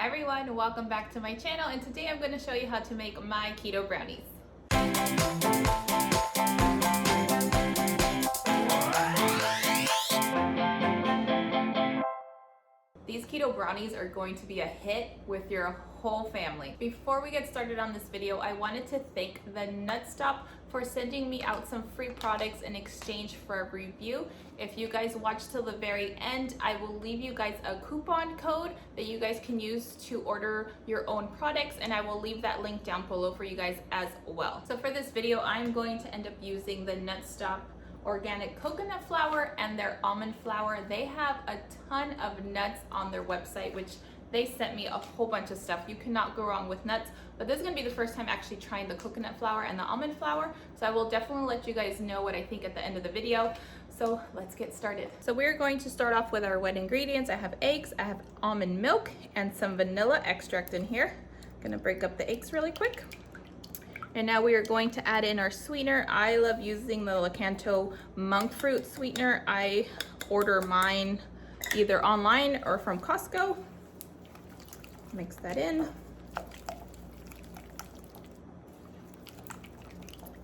Hi everyone, welcome back to my channel, and today I'm going to show you how to make my keto brownies. These keto brownies are going to be a hit with your whole family. Before we get started on this video, I wanted to thank the Nut Stop for sending me out some free products in exchange for a review. If you guys watch till the very end, I will leave you guys a coupon code that you guys can use to order your own products, and I will leave that link down below for you guys as well. So for this video, I'm going to end up using the Nut Stop organic coconut flour and their almond flour. They have a ton of nuts on their website, which they sent me a whole bunch of stuff. You cannot go wrong with nuts, but this is gonna be the first time actually trying the coconut flour and the almond flour. So I will definitely let you guys know what I think at the end of the video. So let's get started. So we're going to start off with our wet ingredients. I have eggs, I have almond milk, and some vanilla extract in here. I'm gonna break up the eggs really quick. And now we are going to add in our sweetener. I love using the Keto monk fruit sweetener. I order mine either online or from Costco. Mix that in.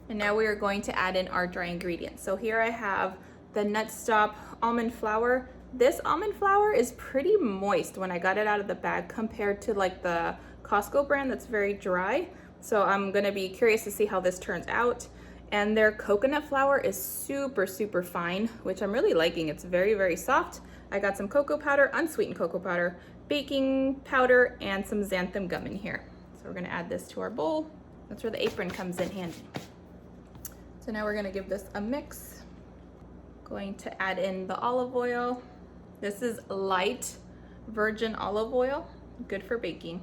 And now we are going to add in our dry ingredients. So here I have the Nut Stop almond flour. This almond flour is pretty moist when I got it out of the bag compared to like the Costco brand that's very dry. So I'm gonna be curious to see how this turns out. And their coconut flour is super, super fine, which I'm really liking. It's very, very soft. I got some cocoa powder, unsweetened cocoa powder, baking powder, and some xanthan gum in here. So we're gonna add this to our bowl. That's where the apron comes in handy. So now we're gonna give this a mix. Going to add in the olive oil. This is light virgin olive oil, good for baking.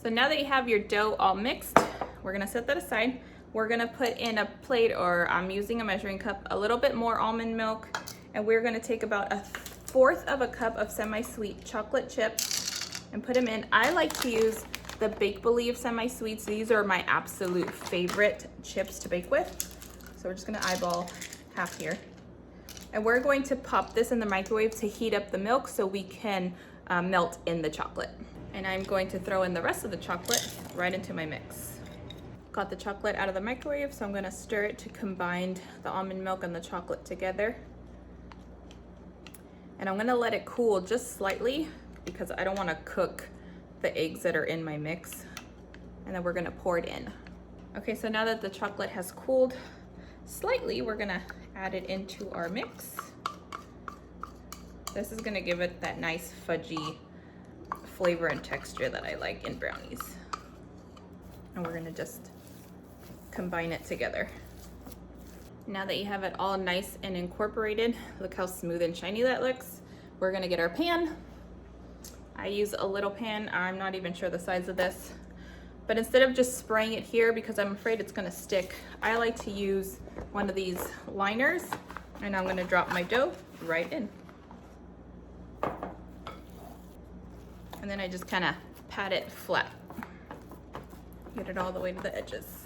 So now that you have your dough all mixed, we're gonna set that aside. We're gonna put in a plate, or I'm using a measuring cup, a little bit more almond milk, and we're gonna take about 1/4 of a cup of semi-sweet chocolate chips and put them in. I like to use the Bake Believe semi-sweets. These are my absolute favorite chips to bake with. So we're just gonna eyeball half here. And we're going to pop this in the microwave to heat up the milk so we can melt in the chocolate. And I'm going to throw in the rest of the chocolate right into my mix. Got the chocolate out of the microwave, so I'm gonna stir it to combine the almond milk and the chocolate together. And I'm gonna let it cool just slightly because I don't wanna cook the eggs that are in my mix. And then we're gonna pour it in. Okay, so now that the chocolate has cooled slightly, we're gonna add it into our mix. This is gonna give it that nice fudgy flavor and texture that I like in brownies. And we're gonna just combine it together. Now that you have it all nice and incorporated, look how smooth and shiny that looks. We're gonna get our pan. I use a little pan. I'm not even sure the size of this, but instead of just spraying it here because I'm afraid it's gonna stick, I like to use one of these liners, and I'm gonna drop my dough right in. And then I just kind of pat it flat. Get it all the way to the edges.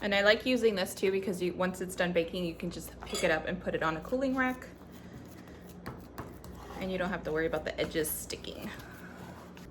And I like using this too because once it's done baking, you can just pick it up and put it on a cooling rack. And you don't have to worry about the edges sticking.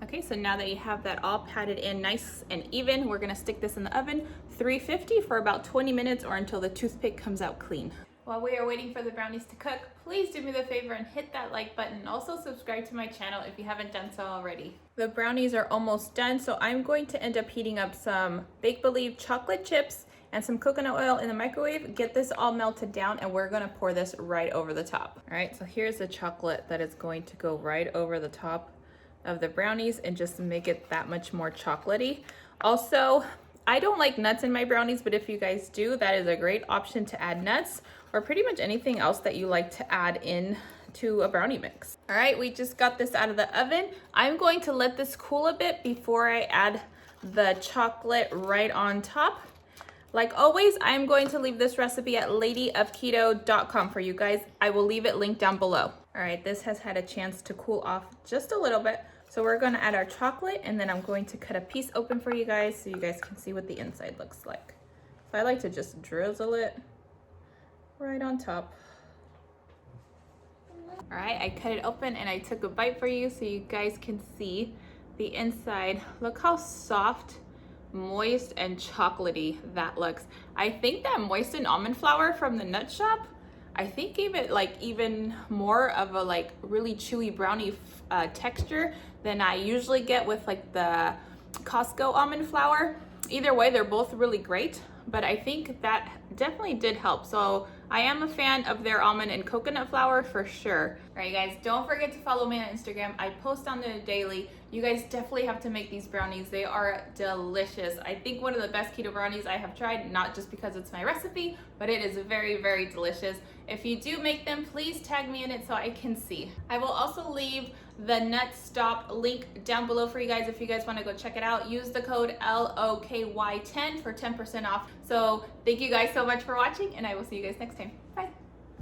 Okay, so now that you have that all patted in nice and even, we're gonna stick this in the oven, 350 for about 20 minutes or until the toothpick comes out clean. While we are waiting for the brownies to cook, please do me the favor and hit that like button. Also subscribe to my channel if you haven't done so already. The brownies are almost done, so I'm going to end up heating up some Bake Believe chocolate chips and some coconut oil in the microwave. Get this all melted down, and we're gonna pour this right over the top. All right, so here's the chocolate that is going to go right over the top of the brownies and just make it that much more chocolatey. Also, I don't like nuts in my brownies, but if you guys do, that is a great option to add nuts or pretty much anything else that you like to add in to a brownie mix. All right, we just got this out of the oven. I'm going to let this cool a bit before I add the chocolate right on top. Like always, I'm going to leave this recipe at ladyofketo.com for you guys. I will leave it linked down below. All right, this has had a chance to cool off just a little bit. So we're gonna add our chocolate, and then I'm going to cut a piece open for you guys so you guys can see what the inside looks like. So I like to just drizzle it right on top. All right, I cut it open and I took a bite for you so you guys can see the inside. Look how soft, moist, and chocolatey that looks. I think that moistened almond flour from the nut shop, I think gave it like even more of a like really chewy brownie texture than I usually get with like the Costco almond flour. Either way, they're both really great, but I think that definitely did help. So I am a fan of their almond and coconut flour for sure. All right, guys, don't forget to follow me on Instagram. I post on there daily. You guys definitely have to make these brownies. They are delicious. I think one of the best keto brownies I have tried, not just because it's my recipe, but it is very, very delicious. If you do make them, please tag me in it so I can see. I will also leave the Nut Stop link down below for you guys if you guys want to go check it out. Use the code LOKY10 for 10% off. So thank you guys so much for watching, and I will see you guys next time.